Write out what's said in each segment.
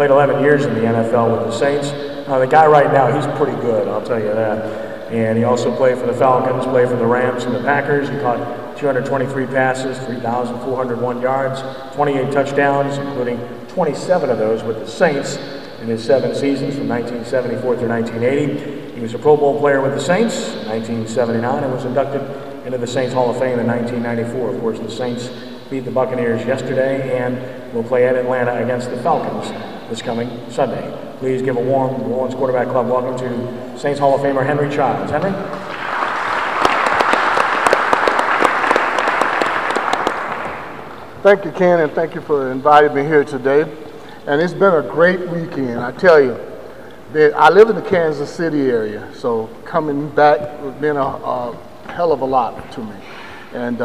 played 11 years in the NFL with the Saints. The guy right now, he's pretty good, I'll tell you that. And he also played for the Falcons, played for the Rams and the Packers. He caught 223 passes, 3,401 yards, 28 touchdowns, including 27 of those with the Saints in his 7 seasons from 1974 through 1980. He was a Pro Bowl player with the Saints in 1979 and was inducted into the Saints Hall of Fame in 1994. Of course, the Saints beat the Buccaneers yesterday and will play at Atlanta against the Falcons this coming Sunday. Please give a warm New Orleans Quarterback Club welcome to Saints Hall of Famer Henry Childs. Henry? Thank you, Ken, and thank you for inviting me here today. And it's been a great weekend, I tell you. I live in the Kansas City area, so coming back has been a hell of a lot to me. And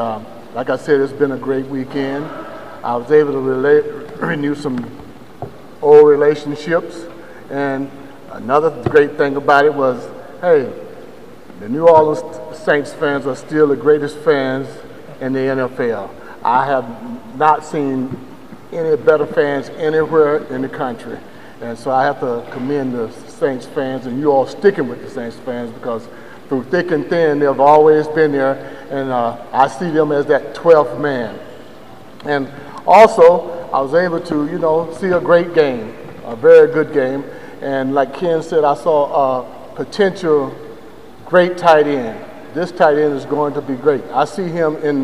like I said, it's been a great weekend. I was able to renew some old relationships. And another great thing about it was, hey, the New Orleans Saints fans are still the greatest fans in the NFL. I have not seen any better fans anywhere in the country. And so I have to commend the Saints fans and you all sticking with the Saints fans, because through thick and thin, they've always been there. And I see them as that 12th man. And also, I was able to, see a great game, a very good game. And like Ken said, I saw a potential great tight end. This tight end is going to be great. I see him in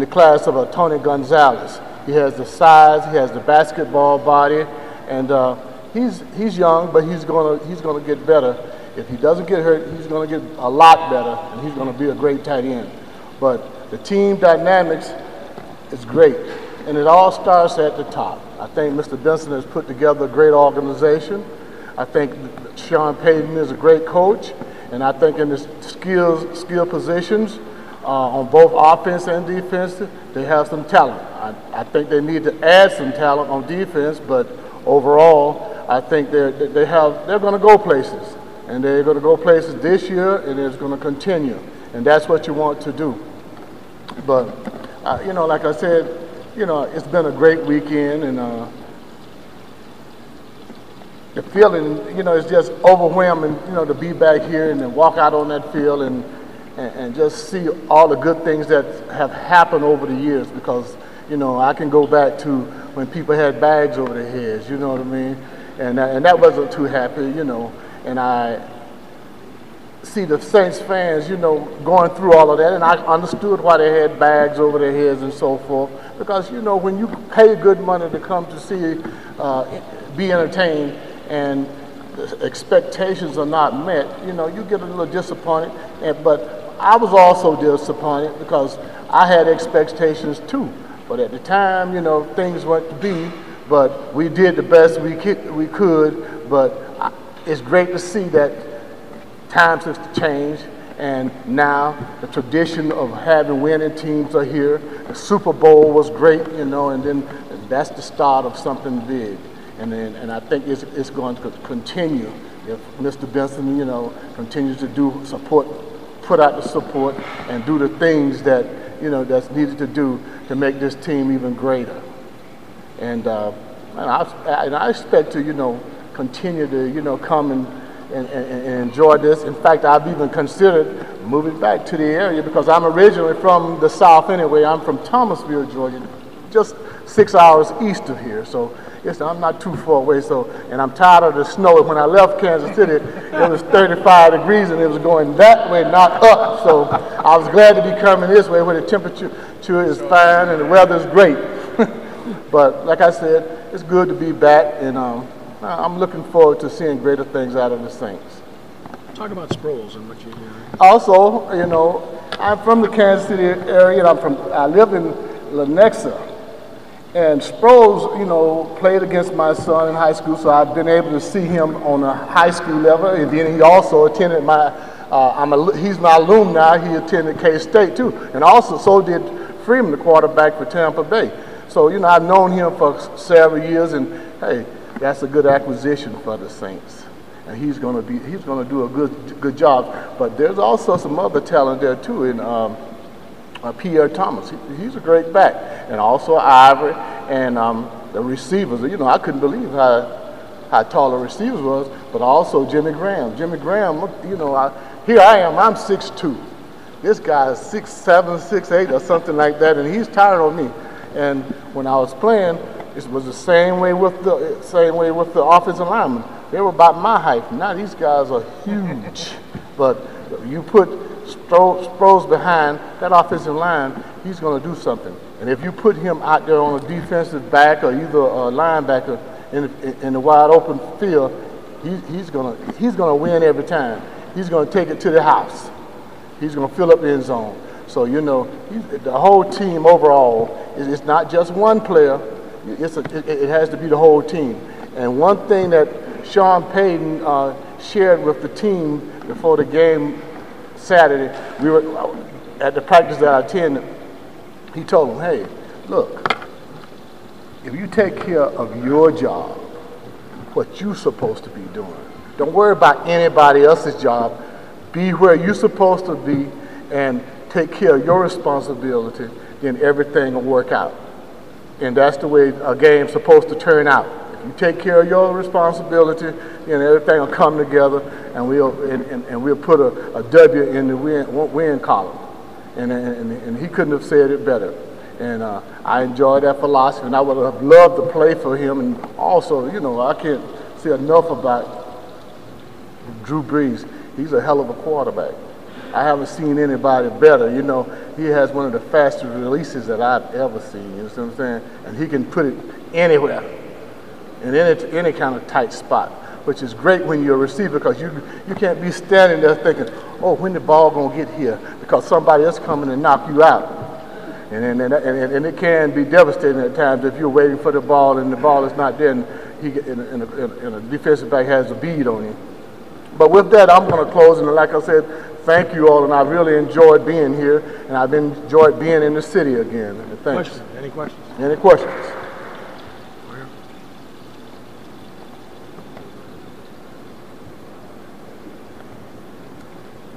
the class of a Tony Gonzalez. He has the size, he has the basketball body, and he's young, but he's gonna get better. If he doesn't get hurt, he's gonna get a lot better, and he's gonna be a great tight end. But the team dynamics is great, and it all starts at the top. I think Mr. Benson has put together a great organization. I think Sean Payton is a great coach, and I think in the skill positions on both offense and defense, they have some talent. I think they need to add some talent on defense, but overall, I think they're going to go places, and they're going to go places this year, and it's going to continue, and that's what you want to do. But like I said, it's been a great weekend, and the feeling, is just overwhelming, to be back here and then walk out on that field and just see all the good things that have happened over the years, because, I can go back to when people had bags over their heads, you know what I mean? And that wasn't too happy, and I see the Saints fans, going through all of that, and I understood why they had bags over their heads and so forth, because, when you pay good money to come to see, be entertained, and the expectations are not met, you get a little disappointed. But I was also disappointed because I had expectations too. But at the time, things weren't to be. But we did the best we could. But it's great to see that times have changed, and now the tradition of having winning teams are here. The Super Bowl was great, and then that's the start of something big. And I think it's going to continue if Mr. Benson, continues to put out the support and do the things that, that's needed to do to make this team even greater. And I expect to, continue to, come and enjoy this. In fact, I've even considered moving back to the area, because I'm originally from the South anyway. I'm from Thomasville, Georgia, just 6 hours east of here. So I'm not too far away, and I'm tired of the snow. When I left Kansas City, it was 35 degrees, and it was going that way, not up. So I was glad to be coming this way, where the temperature is fine and the weather is great. But like I said, it's good to be back, and I'm looking forward to seeing greater things out of the Saints. Talk about Sproles and what you do. Also, I'm from the Kansas City area, and I live in Lenexa. And Sproles, played against my son in high school, so I've been able to see him on a high school level. And then he also attended he's my alumni. He attended K-State too. And also, so did Freeman, the quarterback for Tampa Bay. So, I've known him for several years, and hey, that's a good acquisition for the Saints. And he's going to do a good job. But there's also some other talent there too in Pierre Thomas. He's a great back. And also Ivory and the receivers. I couldn't believe how how tall the receivers was, but also Jimmy Graham. Jimmy Graham, you know, here I am, I'm 6'2". This guy is 6'7", 6'8", or something like that, and he's tired of me. And when I was playing, it was the same way with the offensive linemen. They were about my height. Now these guys are huge, but you put Sproles behind that offensive line, he's going to do something. And if you put him out there on a defensive back or either a linebacker in the wide open field, he's going to win every time. He's going to take it to the house. He's going to fill up the end zone. So, you know, the whole team overall, it's not just one player. It has to be the whole team. And one thing that Sean Payton shared with the team before the game Saturday, we were at the practice that I attended, he told them, hey, look, if you take care of your job, what you're supposed to be doing, don't worry about anybody else's job. Be where you're supposed to be and take care of your responsibility, then everything will work out. And that's the way a game's supposed to turn out. If you take care of your responsibility, then everything will come together, and we'll put a W in the win column. And he couldn't have said it better. And I enjoyed that philosophy, and I would have loved to play for him. And also, you know, I can't say enough about Drew Brees. He's a hell of a quarterback. I haven't seen anybody better. You know, he has one of the fastest releases that I've ever seen. You know what I'm saying? And he can put it anywhere, in any kind of tight spot, which is great when you're a receiver, because you can't be standing there thinking, oh, when the ball gonna get here, because somebody else coming to knock you out. And it can be devastating at times if you're waiting for the ball and the ball is not there, and a defensive back has a bead on you. But with that, I'm going to close, and like I said, thank you all, and I really enjoyed being here, and I've enjoyed being in the city again. And thanks. Any questions? Any questions?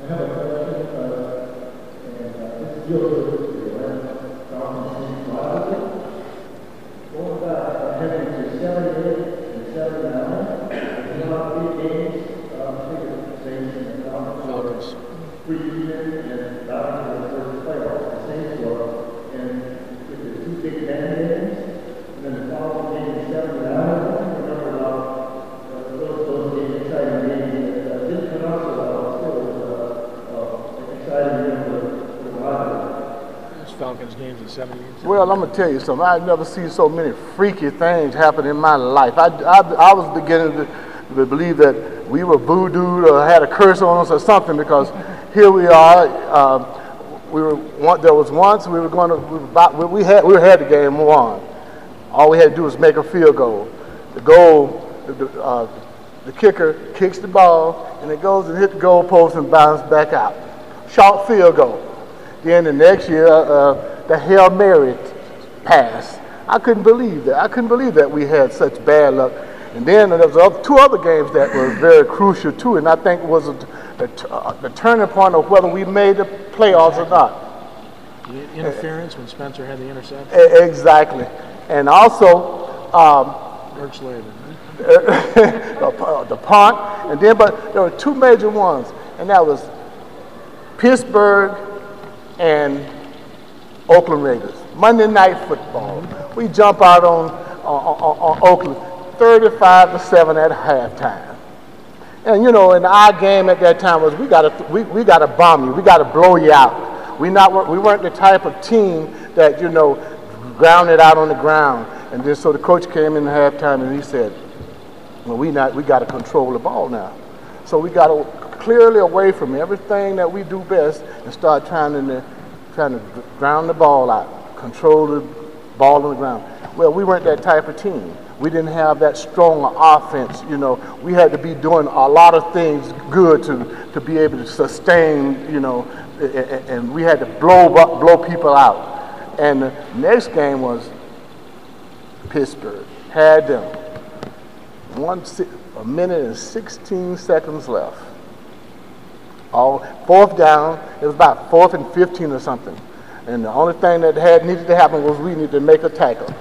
I have a question, and this is your what about heading to 78 and 79? There's not big games. Falcons. Preseason and back to the first playoffs, the Saints were, and if the two Big Ten games, and then the following game is 79. I remember those games, exciting games. Didn't come out so well. Still was exciting game for the rivalry. Those Falcons games in 70. Well, I'm going to tell you something. I've never seen so many freaky things happen in my life. I was beginning to believe that we were voodooed or had a curse on us or something, because here we are. There was once we had the game won. All we had to do was make a field goal. The kicker kicks the ball, and it goes and hit the goal post and bounces back out. Short field goal. Then the next year, the Hail Mary pass. I couldn't believe that. I couldn't believe that we had such bad luck. And then there was two other games that were very crucial too, and I think it was the turning point of whether we made the playoffs or not. The interference when Spencer had the interception. Exactly, and also Merch Slavin, the punt, and then but there were two major ones, and that was Pittsburgh and Oakland Raiders. Monday Night Football. We jump out on Oakland. 35-7 at halftime. And you know, in our game at that time was we gotta bomb you, we gotta blow you out. We weren't the type of team that, you know, grounded out on the ground. And then so the coach came in at halftime and he said, well, we gotta control the ball now. So we gotta clearly away from everything that we do best and start trying to ground the ball out, control the ball on the ground. Well, we weren't that type of team. We didn't have that strong offense, you know. We had to be doing a lot of things good to be able to sustain, you know, and we had to blow people out. And the next game was Pittsburgh. Had them 1 minute and 16 seconds left. Fourth down, it was about 4th and 15 or something. And the only thing that needed to happen was we needed to make a tackle.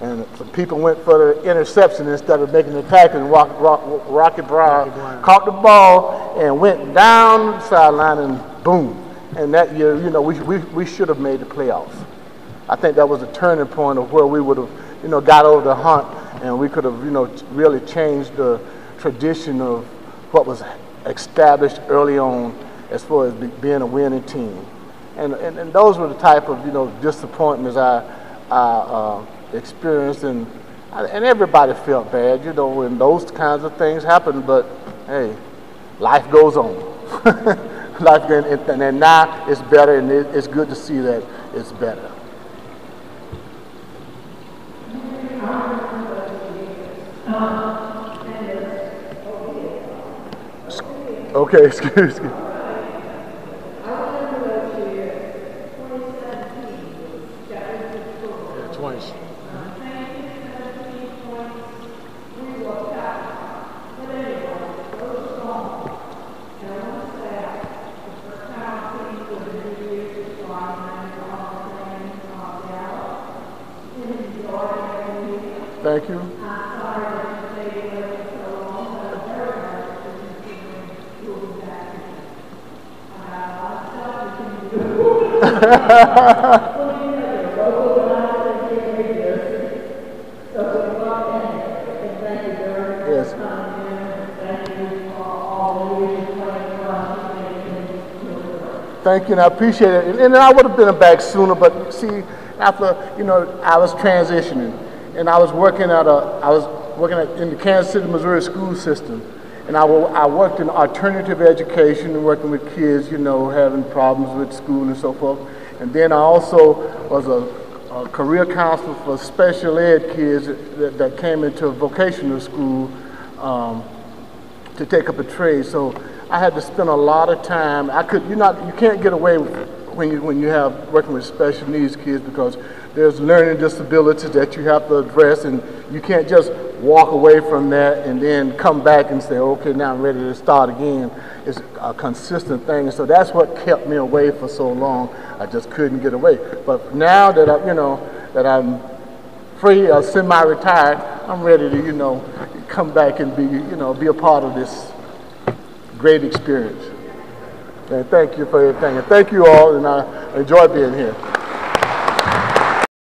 And some people went for the interception instead of making the tackle, and Rocky Brown caught the ball and went down the sideline and boom. And that year, you know, we should have made the playoffs. I think that was a turning point of where we would have, you know, got over the hump, and we could have, you know, really changed the tradition of what was established early on as far as being a winning team. And those were the type of, you know, disappointments I experienced, and everybody felt bad, you know, when those kinds of things happen. But hey, life goes on. Life, and now it's better, and it's good to see that it's better. Okay, excuse me. Yeah, twice. Thank you. Yes. Thank you, and I appreciate it. And I would have been back sooner, but see, after, you know, I was transitioning, and I was working in the Kansas City, Missouri school system, and I worked in alternative education and working with kids, you know, having problems with school and so forth. And then I also was a career counselor for special ed kids that came into a vocational school to take up a trade. So I had to spend a lot of time. You can't get away when you have working with special needs kids, because there's learning disabilities that you have to address, and you can't just walk away from that and then come back and say, okay, now I'm ready to start again. It's a consistent thing, and so that's what kept me away for so long. I just couldn't get away. But now that I'm free or semi-retired, I'm ready to, come back and be a part of this great experience. And thank you for everything. And thank you all, and I enjoy being here.